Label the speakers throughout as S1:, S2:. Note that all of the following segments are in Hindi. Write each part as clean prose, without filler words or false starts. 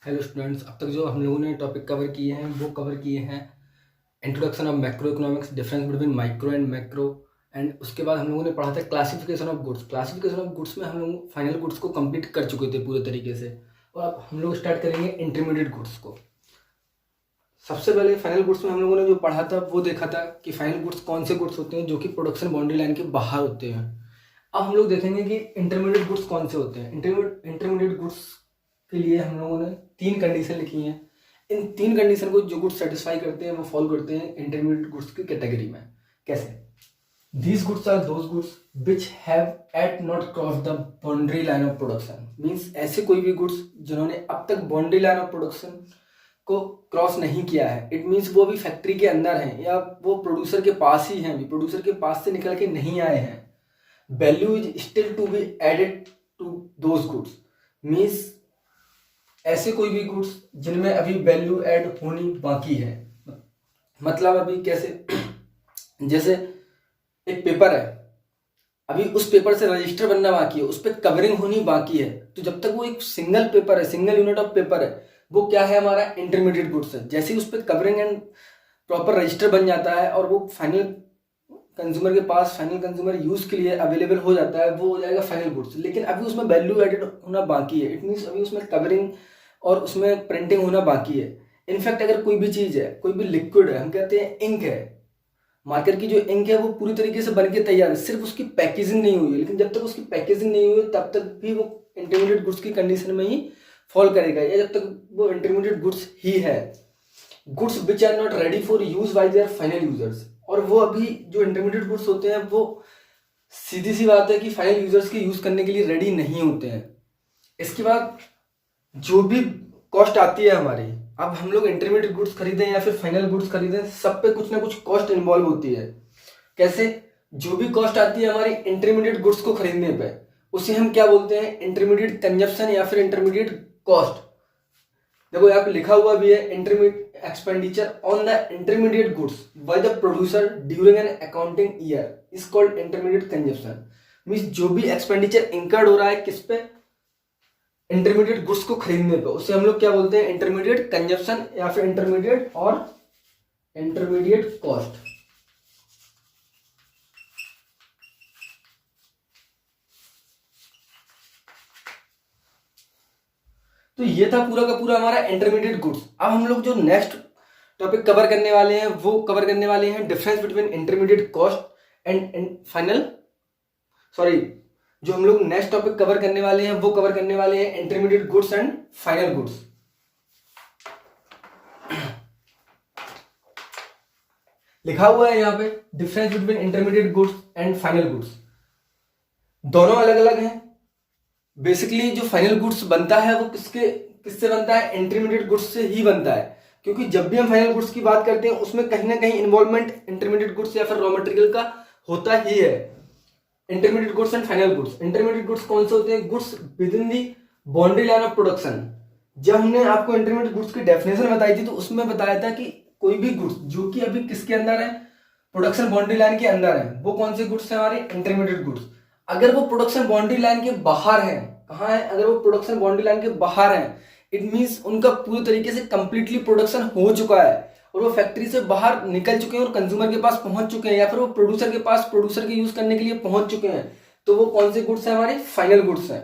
S1: हेलो स्टूडेंट्स, अब तक जो हम लोगों ने टॉपिक कवर किए हैं वो कवर किए हैं introduction of macro economics, difference between micro and macro. And उसके बाद हम लोगों ने पढ़ा था classification of goods. Classification of goods में हम लोग फाइनल गुड्स को कंप्लीट कर चुके थे पूरे तरीके से, और अब हम लोग स्टार्ट करेंगे इंटरमीडिएट गुड्स को। सबसे पहले फाइनल गुड्स में हम लोगों ने जो पढ़ा था वो देखा था कि फाइनल गुड्स कौन से गुड्स होते हैं जो कि प्रोडक्शन बाउंड्री लाइन के बाहर होते हैं। अब हम लोग देखेंगे कि इंटरमीडिएट गुड्स कौन से होते हैं। इंटरमीडिएट गुड्स के लिए हम लोगों ने 3 कंडीशन लिखी हैं। इन 3 कंडीशन को जो गुड्स सेटिस्फाई करते हैं वो फॉलो करते हैं इंटरमीडिएट गुड्स की कैटेगरी में। कैसे? These goods are those goods which have at not crossed the boundary line of production। Means ऐसे कोई भी गुड्स जिन्होंने अब तक बाउंड्री लाइन ऑफ प्रोडक्शन को क्रॉस नहीं किया है। इट मीन्स वो भी फैक्ट्री के अंदर हैं या वो प्रोड्यूसर के पास ही हैं, प्रोड्यूसर के पास से निकल के नहीं आए हैं। Value is still to be added to those goods. Means ऐसे कोई भी गुड्स जिनमें अभी वैल्यू ऐड होनी बाकी है। मतलब अभी कैसे? जैसे एक पेपर है, अभी उस पेपर से रजिस्टर बनना बाकी है, उस पर कवरिंग होनी बाकी है। तो जब तक वो एक सिंगल पेपर है, सिंगल यूनिट ऑफ पेपर है, वो क्या है? हमारा इंटरमीडिएट गुड्स है। जैसे ही उस पर कवरिंग एंड प्रॉपर रजिस्टर बन जाता है और वो फाइनल कंज्यूमर के पास, फाइनल कंज्यूमर यूज के लिए अवेलेबल हो जाता है, वो हो जाएगा फाइनल गुड्स। लेकिन अभी उसमें वैल्यू एडेड होना बाकी है। इट मीन्स अभी उसमें कवरिंग और उसमें प्रिंटिंग होना बाकी है। इनफैक्ट अगर कोई भी चीज है, कोई भी लिक्विड है, हम कहते हैं इंक है, मार्कर की जो इंक है वो पूरी तरीके से बनके तैयार है, सिर्फ उसकी पैकेजिंग नहीं हुई है। लेकिन जब तक उसकी पैकेजिंग नहीं हुई तब तक भी वो इंटरमीडिएट गुड्स की कंडीशन में ही फॉल करेगा, या जब तक वो इंटरमीडिएट गुड्स ही है। Goods which are not ready for use by their final users. और वो अभी जो इंटरमीडिएट गुड्स होते हैं वो सीधी सी बात है कि फाइनल यूजर्स के यूज करने के लिए रेडी नहीं होते हैं। इसके बाद जो भी कॉस्ट आती है हमारी, अब हम लोग इंटरमीडिएट गुड्स खरीदें या फिर फाइनल गुड्स खरीदें, सब पे कुछ ना कुछ कॉस्ट इन्वॉल्व होती है। कैसे? जो भी कॉस्ट आती है हमारी इंटरमीडिएट गुड्स को खरीदने पे, उसे हम क्या बोलते हैं? इंटरमीडिएट कंजप्शन या फिर इंटरमीडिएट कॉस्ट। देखो यहाँ पे लिखा हुआ भी है, intermediate expenditure on the intermediate goods by the producer during an accounting year is called intermediate consumption. Means जो भी एक्सपेंडिचर इंकर्ड हो रहा है किस पे? इंटरमीडिएट गुड्स को खरीदने पे, उसे हम लोग क्या बोलते हैं? इंटरमीडिएट कंजप्शन या फिर इंटरमीडिएट और इंटरमीडिएट कॉस्ट। तो ये था पूरा का पूरा हमारा इंटरमीडिएट गुड्स। अब हम लोग जो नेक्स्ट टॉपिक कवर करने वाले हैं वो कवर करने वाले हैं difference between intermediate cost and final, sorry, जो हम लोग नेक्स्ट टॉपिक कवर करने वाले हैं वो कवर करने वाले हैं intermediate goods and final goods. लिखा हुआ है यहाँ पे difference between intermediate goods and final goods. दोनों अलग अलग हैं। बेसिकली जो फाइनल गुड्स बनता है वो किससे बनता है? इंटरमीडिएट गुड्स से ही बनता है। क्योंकि जब भी हम फाइनल गुड्स की बात करते हैं उसमें कहीं ना कहीं इन्वॉल्वमेंट इंटरमीडिएट गुड्स या फिर रॉ मटेरियल का होता ही है। Intermediate goods and final goods. Intermediate goods कौन से होते हैं? Goods with in the boundary line of production. जब हमने आपको इंटरमीडिएट गुड्स की डेफिनेशन बताई थी तो उसमें बताया था कि कोई भी गुड्स जो कि अभी किसके अंदर है? प्रोडक्शन बाउंड्री लाइन के अंदर है, वो कौन से गुड्स है? हमारे इंटरमीडिएट गुड्स। अगर वो प्रोडक्शन बाउंड्री लाइन के बाहर है, कहाँ है? अगर वो प्रोडक्शन बाउंड्री लाइन के बाहर है, इट मींस उनका पूरी तरीके से कंप्लीटली प्रोडक्शन हो चुका है और वो फैक्ट्री से बाहर निकल चुके हैं और कंज्यूमर के पास पहुंच चुके हैं, या फिर वो प्रोड्यूसर के पास, प्रोड्यूसर के यूज करने के लिए पहुंच चुके हैं, तो वो कौन से गुड्स है? हमारे फाइनल गुड्स हैं।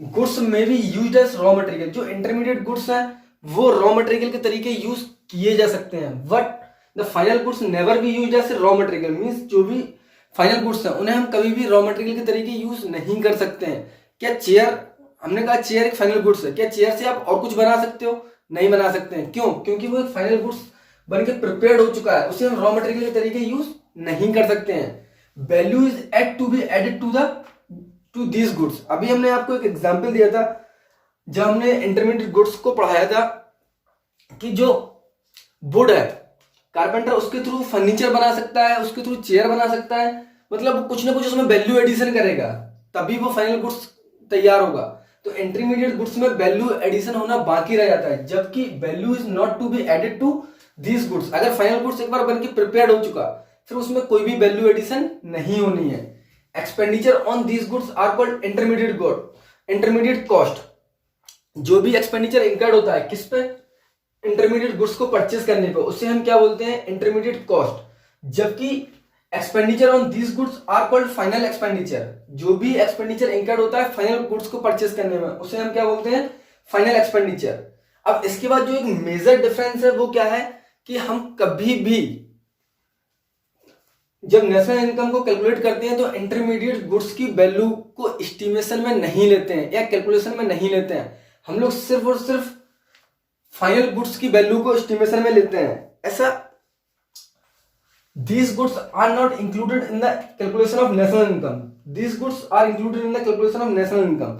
S1: गुड्स में भी यूज एज रॉ मटेरियल। जो इंटरमीडिएट गुड्स हैं वो रॉ मटेरियल के तरीके यूज किए जा सकते हैं, but the final goods never be use as raw material. Means जो भी फाइनल गुड्स हैं उन्हें हम कभी भी रॉ मटेरियल के तरीके यूज नहीं कर सकते हैं। क्या चेयर, हमने कहा चेयर एक फाइनल गुड्स है, क्या चेयर से आप और कुछ बना सकते हो? नहीं बना सकते हैं। क्यों? क्योंकि वो एक फाइनल गुड्स बन के प्रिपेयर्ड हो चुका है, उसे हम रॉ मटेरियल के तरीके यूज नहीं कर सकते हैं। Value is add to be added to these goods. अभी हमने आपको एक एग्जांपल दिया था जब हमने इंटरमीडिएट गुड्स को पढ़ाया था कि जो वुड है, कारपेंटर उसके थ्रू फर्नीचर बना सकता है, उसके थ्रू चेयर बना सकता है, मतलब कुछ ना कुछ उसमें वैल्यू एडिशन करेगा तभी वो फाइनल गुड्स तैयार होगा। तो इंटरमीडिएट गुड्स में वैल्यू एडिशन होना बाकी रह जाता है, जबकि value is not to be added to these goods. अगर फाइनल गुड्स एक बार बन के प्रिपेयर्ड हो चुका फिर उसमें कोई भी वैल्यू एडिशन नहीं होनी है। Expenditure on these goods are called intermediate cost. जो भी एक्सपेंडिचर इंकर्ड होता है किस पे, इंटरमीडिएट गुड्स को परचेज करने पे, उसे हम क्या बोलते हैं, इंटरमीडिएट कॉस्ट। जबकि expenditure on these goods are called final expenditure. जो भी एक्सपेंडिचर इंकर्ड होता है फाइनल गुड्स को परचेज करने में, उसे हम क्या बोलते हैं, फाइनल एक्सपेंडिचर। अब इसके बाद जो एक मेजर डिफरेंस है वो क्या है कि हम कभी भी जब नेशनल इनकम को कैलकुलेट करते हैं तो इंटरमीडिएट गुड्स की वैल्यू को एस्टिमेशन में नहीं लेते हैं या कैलकुलेशन में नहीं लेते हैं। हम लोग सिर्फ और सिर्फ फाइनल गुड्स की वैल्यू को एस्टिमेशन में लेते हैं। ऐसा these goods are not included in the calculation of national income. These goods are included in the calculation of national income.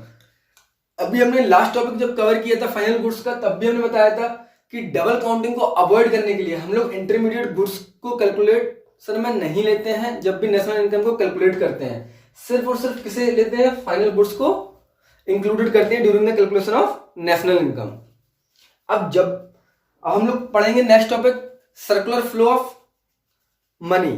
S1: अभी हमने लास्ट टॉपिक जब कवर किया था फाइनल गुड्स का, तब भी हमने बताया था कि डबल काउंटिंग को अवॉइड करने के लिए हम लोग इंटरमीडिएट गुड्स को कैलकुलेशन में नहीं लेते हैं जब भी नेशनल इनकम को कैलकुलेट करते हैं। सिर्फ और सिर्फ किसे लेते हैं, फाइनल गुड्स को इंक्लूडेड करते हैं during the calculation of national income. अब हम लोग पढ़ेंगे next topic, circular flow of money.